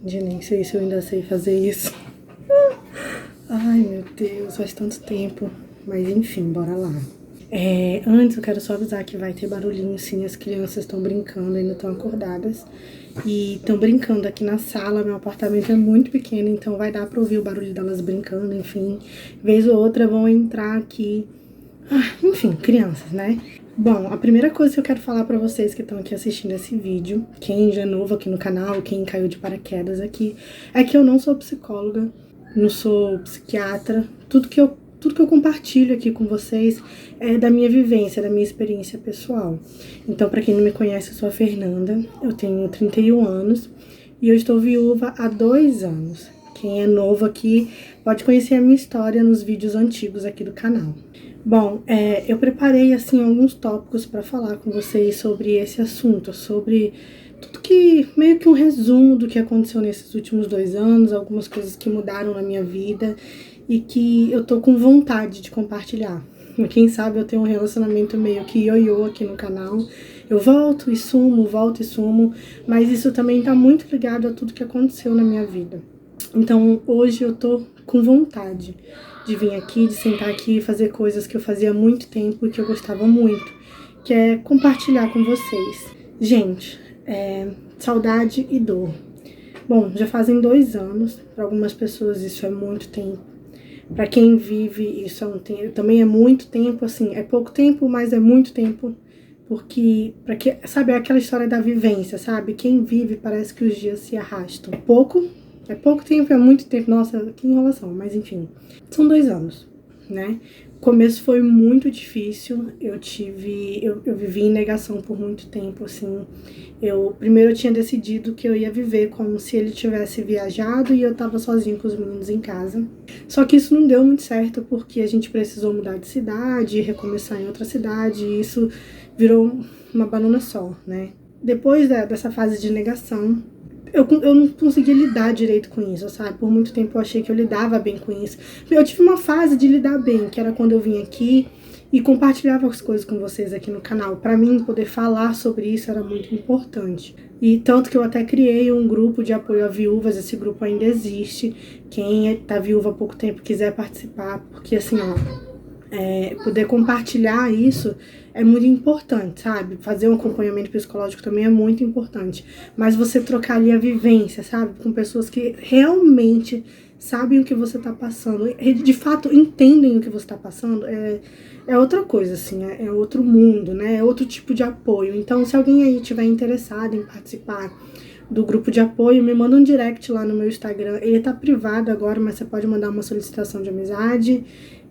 Gente, nem sei se eu ainda sei fazer isso. Ai, meu Deus, faz tanto tempo. Mas enfim, bora lá. Antes eu quero só avisar que vai ter barulhinho, sim. As crianças estão brincando, ainda estão acordadas. E estão brincando aqui na sala. Meu apartamento é muito pequeno, então vai dar pra ouvir o barulho delas brincando, enfim. Vez ou outra vão entrar aqui. Enfim, crianças, né? Bom, a primeira coisa que eu quero falar pra vocês que estão aqui assistindo esse vídeo, quem já é novo aqui no canal, quem caiu de paraquedas aqui, é que eu não sou psicóloga, não sou psiquiatra. Tudo que eu compartilho aqui com vocês é da minha vivência, da minha experiência pessoal. Então, pra quem não me conhece, eu sou a Fernanda, eu tenho 31 anos e eu estou viúva há 2 anos. Quem é novo aqui pode conhecer a minha história nos vídeos antigos aqui do canal. Bom, eu preparei, assim, alguns tópicos para falar com vocês sobre esse assunto, sobre tudo que, meio que um resumo do que aconteceu nesses últimos 2 anos, algumas coisas que mudaram na minha vida e que eu tô com vontade de compartilhar. Quem sabe eu tenho um relacionamento meio que ioiô aqui no canal, eu volto e sumo, mas isso também tá muito ligado a tudo que aconteceu na minha vida. Então, hoje eu tô com vontade de vir aqui, de sentar aqui e fazer coisas que eu fazia há muito tempo e que eu gostava muito, que é compartilhar com vocês. Gente, saudade e dor. Bom, já fazem 2 anos, para algumas pessoas isso é muito tempo. Para quem vive, isso também é muito tempo, assim, é pouco tempo, mas é muito tempo. Porque, sabe, é aquela história da vivência, sabe? Quem vive parece que os dias se arrastam. É pouco tempo, é muito tempo. Nossa, que enrolação, mas enfim. São 2 anos, né? O começo foi muito difícil. Eu vivi em negação por muito tempo, assim. Primeiro eu tinha decidido que eu ia viver como se ele tivesse viajado e eu tava sozinha com os meninos em casa. Só que isso não deu muito certo porque a gente precisou mudar de cidade, recomeçar em outra cidade, e isso virou uma banana só, né? Depois dessa fase de negação, eu não conseguia lidar direito com isso, sabe? Por muito tempo eu achei que eu lidava bem com isso. Eu tive uma fase de lidar bem, que era quando eu vim aqui e compartilhava as coisas com vocês aqui no canal. Pra mim, poder falar sobre isso era muito importante. E tanto que eu até criei um grupo de apoio a viúvas, esse grupo ainda existe. Quem tá viúva há pouco tempo quiser participar, porque assim, ó, poder compartilhar isso é muito importante, sabe? Fazer um acompanhamento psicológico também é muito importante. Mas você trocar ali a vivência, sabe? Com pessoas que realmente sabem o que você tá passando, de fato entendem o que você tá passando, é outra coisa, assim, é outro mundo, né? É outro tipo de apoio. Então, se alguém aí tiver interessado em participar do grupo de apoio, me manda um direct lá no meu Instagram. Ele tá privado agora, mas você pode mandar uma solicitação de amizade.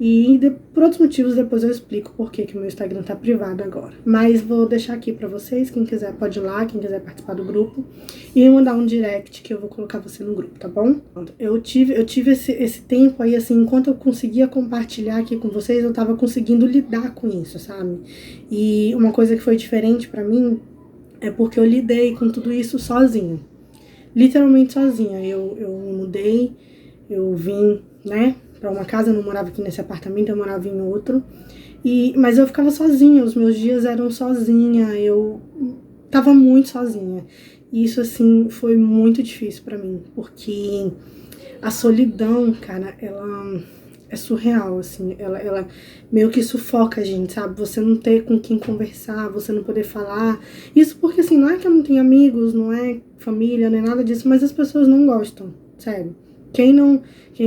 E por outros motivos depois eu explico por que o meu Instagram tá privado agora. Mas vou deixar aqui pra vocês, quem quiser pode ir lá, quem quiser participar do grupo. E me mandar um direct que eu vou colocar você no grupo, tá bom? Eu tive esse tempo aí, assim, enquanto eu conseguia compartilhar aqui com vocês, eu tava conseguindo lidar com isso, sabe? E uma coisa que foi diferente pra mim é porque eu lidei com tudo isso sozinha. Literalmente sozinha. Eu me mudei, eu vim, né, pra uma casa, eu não morava aqui nesse apartamento, eu morava em outro. Mas eu ficava sozinha, os meus dias eram sozinha, eu tava muito sozinha. E isso, assim, foi muito difícil pra mim, porque a solidão, cara, ela é surreal, assim, ela meio que sufoca a gente, sabe? Você não ter com quem conversar, você não poder falar. Isso porque, assim, não é que eu não tenho amigos, não é família, nem nada disso, mas as pessoas não gostam, sério. Quem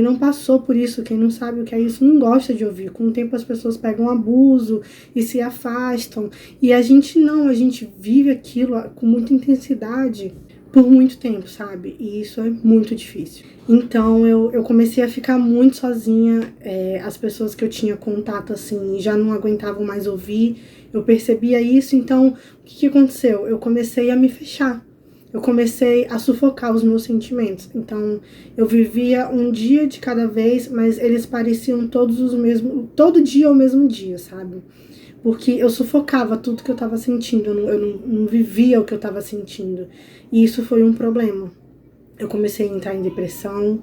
não passou por isso, quem não sabe o que é isso, não gosta de ouvir. Com o tempo as pessoas pegam abuso e se afastam. E a gente não, a gente vive aquilo com muita intensidade por muito tempo, sabe? E isso é muito difícil. Então eu comecei a ficar muito sozinha. As pessoas que eu tinha contato, assim, já não aguentavam mais ouvir. Eu percebia isso, então o que aconteceu? Eu comecei a me fechar. Eu comecei a sufocar os meus sentimentos. Então, eu vivia um dia de cada vez, mas eles pareciam todos os mesmos, todo dia o mesmo dia, sabe? Porque eu sufocava tudo que eu tava sentindo, eu não vivia o que eu tava sentindo. E isso foi um problema. Eu comecei a entrar em depressão,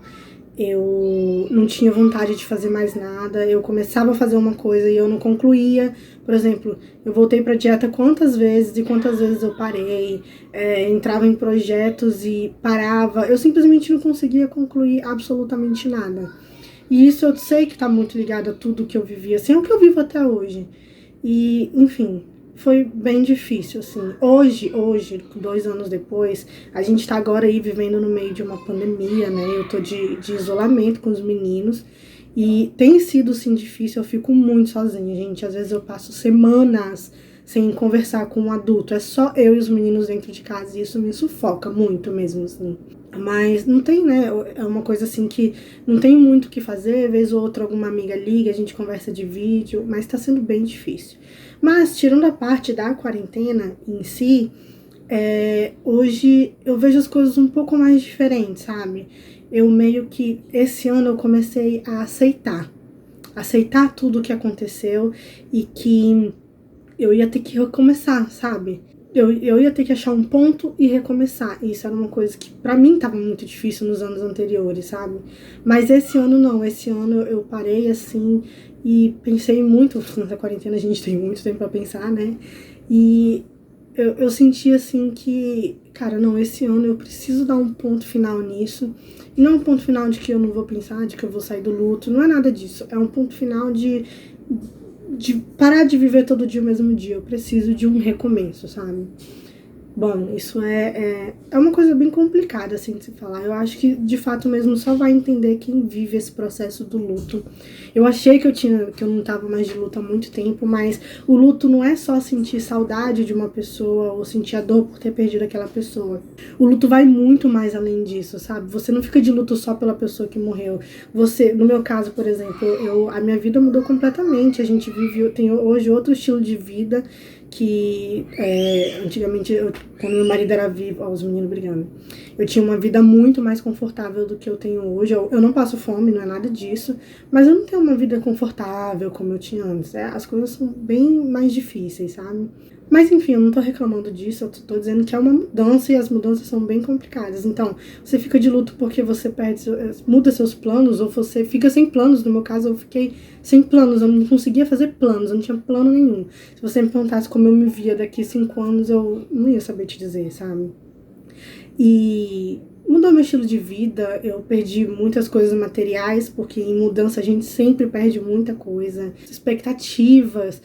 eu não tinha vontade de fazer mais nada, eu começava a fazer uma coisa e eu não concluía. Por exemplo, eu voltei pra dieta quantas vezes e quantas vezes eu parei, entrava em projetos e parava, eu simplesmente não conseguia concluir absolutamente nada. E isso eu sei que tá muito ligado a tudo que eu vivi, assim, é o que eu vivo até hoje. E, enfim, foi bem difícil, assim. Hoje, 2 anos depois, a gente tá agora aí vivendo no meio de uma pandemia, né? Eu tô de isolamento com os meninos. E tem sido, sim, difícil. Eu fico muito sozinha, gente. Às vezes eu passo semanas sem conversar com um adulto. É só eu e os meninos dentro de casa e isso me sufoca muito mesmo, assim. Mas não tem, né? É uma coisa assim que não tem muito o que fazer. Vez ou outra alguma amiga liga, a gente conversa de vídeo, mas tá sendo bem difícil. Mas, tirando a parte da quarentena em si, hoje eu vejo as coisas um pouco mais diferentes, sabe? Eu meio que, esse ano eu comecei a aceitar tudo o que aconteceu e que eu ia ter que recomeçar, sabe? Eu ia ter que achar um ponto e recomeçar. Isso era uma coisa que pra mim tava muito difícil nos anos anteriores, sabe? Mas esse ano não, esse ano eu parei assim e pensei muito. Nessa quarentena a gente tem muito tempo pra pensar, né? E eu senti assim que, cara, não, esse ano eu preciso dar um ponto final nisso. E não um ponto final de que eu não vou pensar, de que eu vou sair do luto, não é nada disso. É um ponto final de parar de viver todo dia o mesmo dia. Eu preciso de um recomeço, sabe? Bom, isso é uma coisa bem complicada, assim, de se falar. Eu acho que, de fato mesmo, só vai entender quem vive esse processo do luto. Eu achei que eu não tava mais de luto há muito tempo, mas o luto não é só sentir saudade de uma pessoa ou sentir a dor por ter perdido aquela pessoa. O luto vai muito mais além disso, sabe? Você não fica de luto só pela pessoa que morreu. Você, no meu caso, por exemplo, a minha vida mudou completamente. A gente vive, tem hoje outro estilo de vida que antigamente, quando meu marido era vivo, ó, os meninos brigando, eu tinha uma vida muito mais confortável do que eu tenho hoje. Eu não passo fome, não é nada disso, mas eu não tenho uma vida confortável como eu tinha antes. As coisas são bem mais difíceis, sabe? Mas enfim, eu não tô reclamando disso, eu tô dizendo que é uma mudança e as mudanças são bem complicadas. Então, você fica de luto porque você muda seus planos, ou você fica sem planos. No meu caso, eu fiquei sem planos, eu não conseguia fazer planos, eu não tinha plano nenhum. Se você me perguntasse como eu me via daqui 5 anos, eu não ia saber te dizer, sabe? E mudou meu estilo de vida, eu perdi muitas coisas materiais, porque em mudança a gente sempre perde muita coisa, expectativas,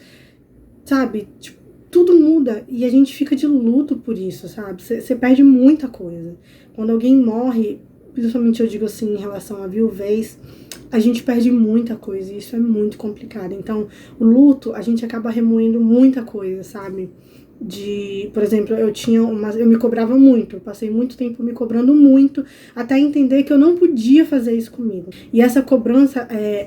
sabe? Tipo, tudo muda e a gente fica de luto por isso, sabe? Você perde muita coisa. Quando alguém morre, principalmente eu digo assim em relação à viuvez, a gente perde muita coisa e isso é muito complicado. Então, o luto, a gente acaba remoendo muita coisa, sabe? Por exemplo, eu me cobrava muito, eu passei muito tempo me cobrando muito, até entender que eu não podia fazer isso comigo. E essa cobrança,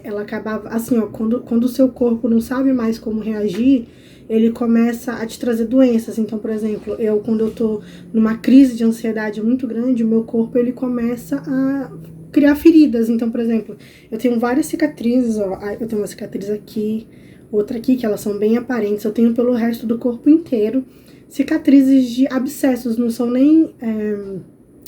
ela acabava, assim, ó, quando o seu corpo não sabe mais como reagir, ele começa a te trazer doenças. Então, por exemplo, quando eu tô numa crise de ansiedade muito grande, o meu corpo, ele começa a criar feridas. Então, por exemplo, eu tenho várias cicatrizes, ó, eu tenho uma cicatriz aqui, outra aqui, que elas são bem aparentes. Eu tenho pelo resto do corpo inteiro cicatrizes de abscessos, não são nem,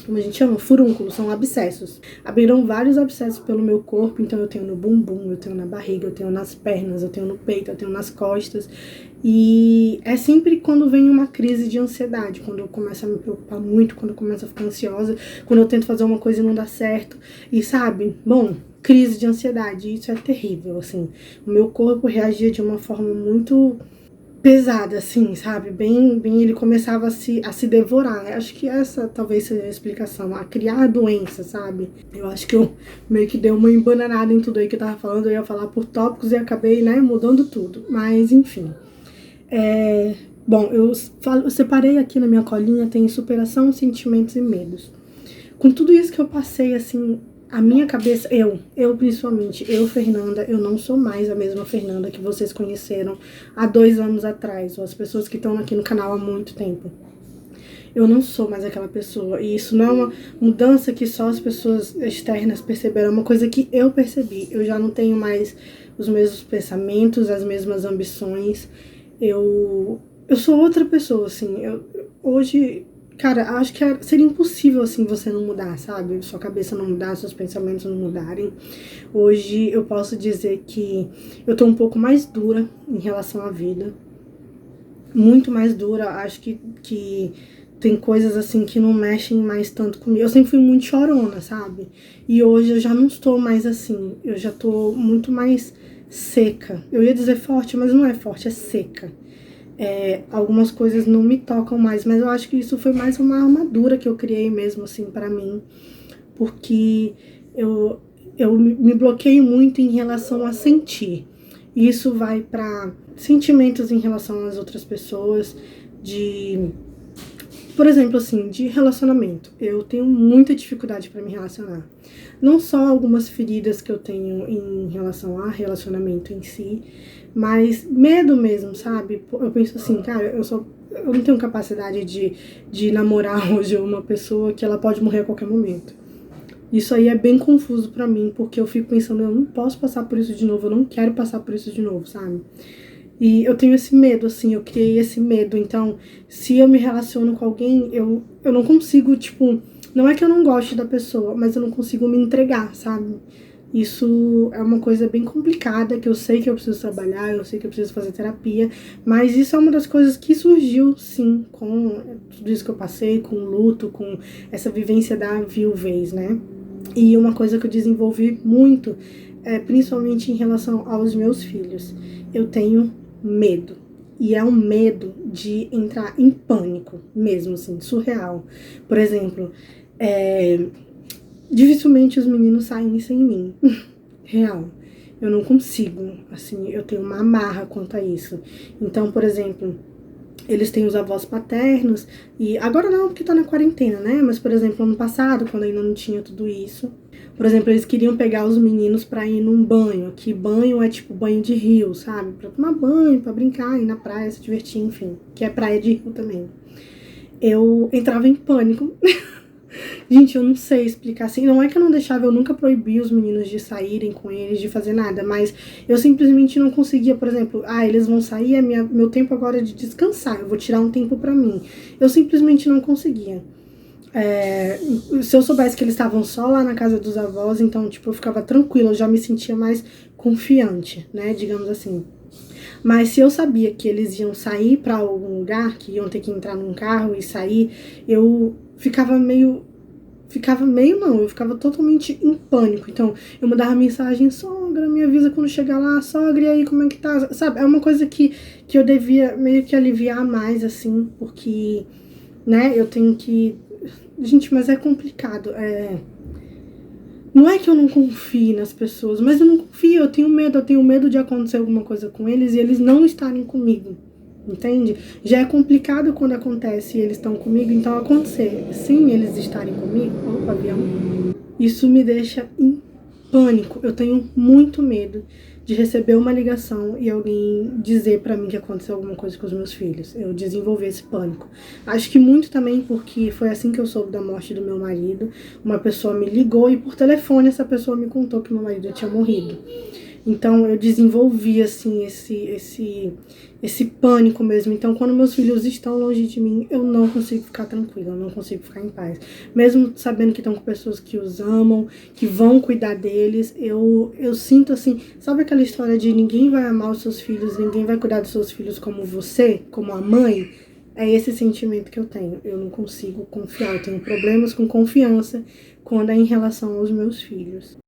como a gente chama, furúnculos, são abscessos. Abriram vários abscessos pelo meu corpo, então eu tenho no bumbum, eu tenho na barriga, eu tenho nas pernas, eu tenho no peito, eu tenho nas costas. E é sempre quando vem uma crise de ansiedade, quando eu começo a me preocupar muito, quando eu começo a ficar ansiosa, quando eu tento fazer uma coisa e não dá certo. E sabe, bom, crise de ansiedade, isso é terrível, assim. O meu corpo reagia de uma forma muito pesada, assim, sabe? Bem, ele começava a se devorar. Acho que essa talvez seja a explicação, a criar doença, sabe? Eu acho que eu meio que dei uma embananada em tudo aí que eu tava falando. Eu ia falar por tópicos e acabei, né, mudando tudo. Mas, enfim. Bom, eu separei aqui na minha colinha, tem superação, sentimentos e medos. Com tudo isso que eu passei, assim, a minha cabeça, eu principalmente, Fernanda, eu não sou mais a mesma Fernanda que vocês conheceram há 2 anos atrás, ou as pessoas que estão aqui no canal há muito tempo. Eu não sou mais aquela pessoa, e isso não é uma mudança que só as pessoas externas perceberam, é uma coisa que eu percebi. Eu já não tenho mais os mesmos pensamentos, as mesmas ambições, eu sou outra pessoa, assim, hoje Cara, acho que seria impossível, assim, você não mudar, sabe? Sua cabeça não mudar, seus pensamentos não mudarem. Hoje eu posso dizer que eu tô um pouco mais dura em relação à vida. Muito mais dura. Acho que tem coisas, assim, que não mexem mais tanto comigo. Eu sempre fui muito chorona, sabe? E hoje eu já não estou mais assim. Eu já tô muito mais seca. Eu ia dizer forte, mas não é forte, é seca. Algumas coisas não me tocam mais, mas eu acho que isso foi mais uma armadura que eu criei mesmo, assim, pra mim, porque eu, eu me bloqueio muito em relação a sentir. Isso vai pra sentimentos em relação às outras pessoas, de, por exemplo, assim, de relacionamento. Eu tenho muita dificuldade pra me relacionar. Não só algumas feridas que eu tenho em relação a relacionamento em si, mas medo mesmo, sabe? Eu penso assim, cara, eu não tenho capacidade de namorar hoje uma pessoa que ela pode morrer a qualquer momento. Isso aí é bem confuso pra mim, porque eu fico pensando, eu não posso passar por isso de novo, eu não quero passar por isso de novo, sabe? E eu tenho esse medo, assim, eu criei esse medo. Então, se eu me relaciono com alguém, eu não consigo, tipo, não é que eu não goste da pessoa, mas eu não consigo me entregar, sabe? Isso é uma coisa bem complicada, que eu sei que eu preciso trabalhar, eu sei que eu preciso fazer terapia, mas isso é uma das coisas que surgiu, sim, com tudo isso que eu passei, com o luto, com essa vivência da viuvez, né? E uma coisa que eu desenvolvi muito, principalmente em relação aos meus filhos, eu tenho medo. E é um medo de entrar em pânico mesmo, assim, surreal. Por exemplo, dificilmente os meninos saem sem mim. Real. Eu não consigo, assim, eu tenho uma amarra quanto a isso. Então, por exemplo, eles têm os avós paternos, e agora não, porque tá na quarentena, né? Mas, por exemplo, ano passado, quando ainda não tinha tudo isso, por exemplo, eles queriam pegar os meninos pra ir num banho, que banho é tipo banho de rio, sabe? Pra tomar banho, pra brincar, ir na praia, se divertir, enfim, que é praia de rio também. Eu entrava em pânico. Gente, eu não sei explicar assim. Não é que eu não deixava, eu nunca proibi os meninos de saírem com eles, de fazer nada, mas eu simplesmente não conseguia, por exemplo, eles vão sair, meu tempo agora é de descansar, eu vou tirar um tempo pra mim. Eu simplesmente não conseguia. Se eu soubesse que eles estavam só lá na casa dos avós, então, tipo, eu ficava tranquila, eu já me sentia mais confiante, né, digamos assim. Mas se eu sabia que eles iam sair pra algum lugar, que iam ter que entrar num carro e sair, eu eu ficava totalmente em pânico. Então, eu mandava mensagem, sogra, me avisa quando chegar lá, sogra, e aí, como é que tá? Sabe, é uma coisa que eu devia meio que aliviar mais, assim, porque, né, eu tenho que... Gente, mas é complicado, Não é que eu não confie nas pessoas, mas eu não confio, eu tenho medo de acontecer alguma coisa com eles e eles não estarem comigo, entende? Já é complicado quando acontece e eles estão comigo, então acontecer sem eles estarem comigo, opa, avião, isso me deixa em pânico. Eu tenho muito medo de receber uma ligação e alguém dizer pra mim que aconteceu alguma coisa com os meus filhos. Eu desenvolvi esse pânico. Acho que muito também porque foi assim que eu soube da morte do meu marido. Uma pessoa me ligou e por telefone essa pessoa me contou que meu marido tinha morrido. Então eu desenvolvi assim esse pânico mesmo. Então quando meus filhos estão longe de mim, eu não consigo ficar tranquila, eu não consigo ficar em paz. Mesmo sabendo que estão com pessoas que os amam, que vão cuidar deles, eu sinto assim, sabe aquela história de ninguém vai amar os seus filhos, ninguém vai cuidar dos seus filhos como você, como a mãe? É esse sentimento que eu tenho. Eu não consigo confiar, eu tenho problemas com confiança quando é em relação aos meus filhos.